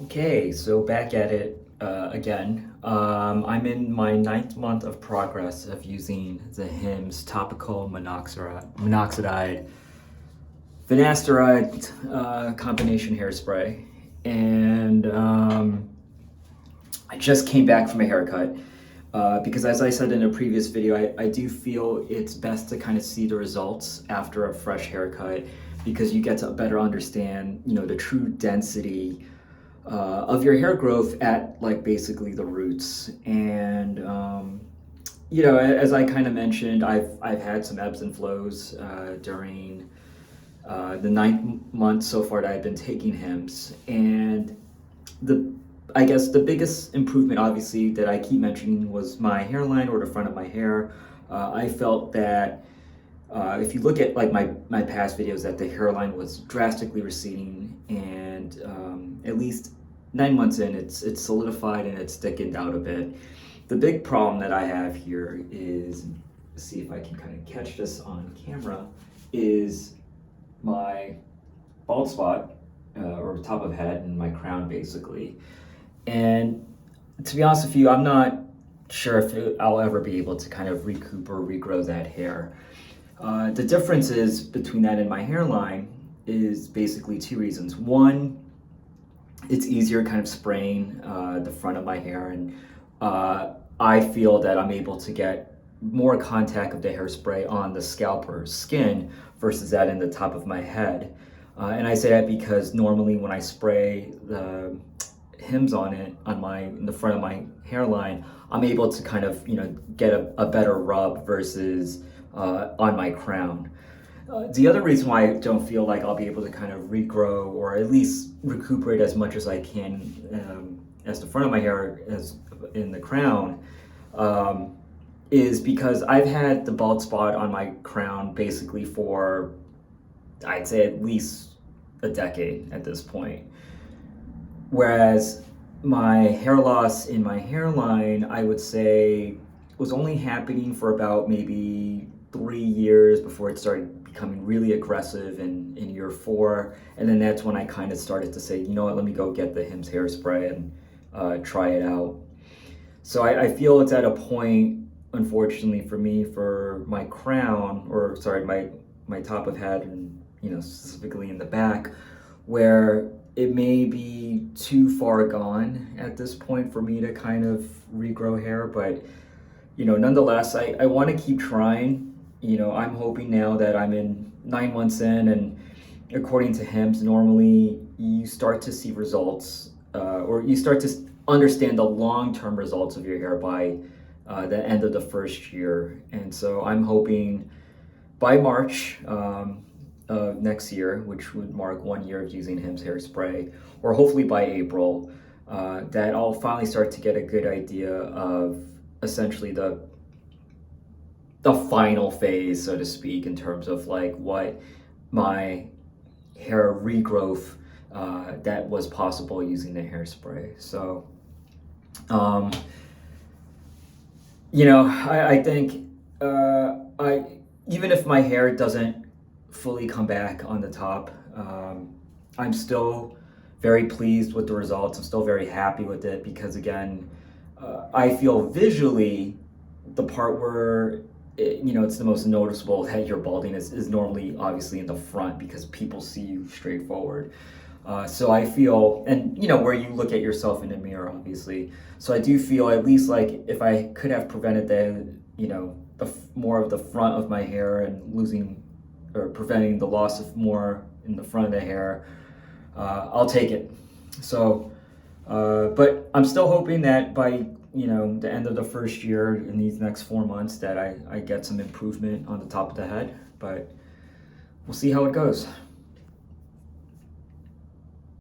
Okay, so back at it again. I'm in my ninth month of progress of using the Hims topical minoxidil finasteride combination hairspray, and I just came back from a haircut because, as I said in a previous video, I do feel it's best to kind of see the results after a fresh haircut because you get to better understand, the true density of your hair growth at like basically the roots. And as I kind of mentioned, I've had some ebbs and flows during the ninth month so far that I've been taking Hims, and the I guess the biggest improvement, obviously, that I keep mentioning was my hairline or the front of my hair. I felt that if you look at like my past videos, that the hairline was drastically receding, and at least 9 months in, it's solidified and it's thickened out a bit. The big problem that I have here is, see if I can kind of catch this on camera, is my bald spot or top of head and my crown basically. And to be honest with you, I'm not sure if I'll ever be able to kind of recoup or regrow that hair. The difference is between that and my hairline is basically two reasons. One, it's easier kind of spraying the front of my hair, and I feel that I'm able to get more contact of the hairspray on the scalp or skin versus that in the top of my head. And I say that because normally when I spray the Hims on it in the front of my hairline, I'm able to kind of get a better rub versus on my crown. The other reason why I don't feel like I'll be able to kind of regrow or at least recuperate as much as I can as the front of my hair as in the crown is because I've had the bald spot on my crown basically for, I'd say, at least a decade at this point. Whereas my hair loss in my hairline, I would say, was only happening for about maybe 3 years before it started becoming really aggressive in year 4. And then that's when I kind of started to say, you know what, let me go get the Hims hairspray and try it out. So I feel it's at a point, unfortunately for me, for my crown, or sorry, my top of head, and specifically in the back, where it may be too far gone at this point for me to kind of regrow hair. But nonetheless, I want to keep trying. I'm hoping now that I'm in 9 months in, and according to Hims, normally you start to see results, or you start to understand the long-term results of your hair by the end of the first year. And so I'm hoping by March of next year, which would mark 1 year of using Hims hairspray, or hopefully by April, that I'll finally start to get a good idea of essentially the final phase, so to speak, in terms of like what my hair regrowth that was possible using the hairspray. So I think I even if my hair doesn't fully come back on the top, I'm still very pleased with the results. I'm still very happy with it because, again, I feel visually the part where it's the most noticeable that you're balding is normally obviously in the front because people see you straight forward. So I feel, and where you look at yourself in the mirror, obviously. So I do feel, at least, like if I could have prevented more of the front of my hair and losing or preventing the loss of more in the front of the hair, I'll take it. So, but I'm still hoping that by the end of the first year, in these next 4 months, that I get some improvement on the top of the head. But we'll see how it goes.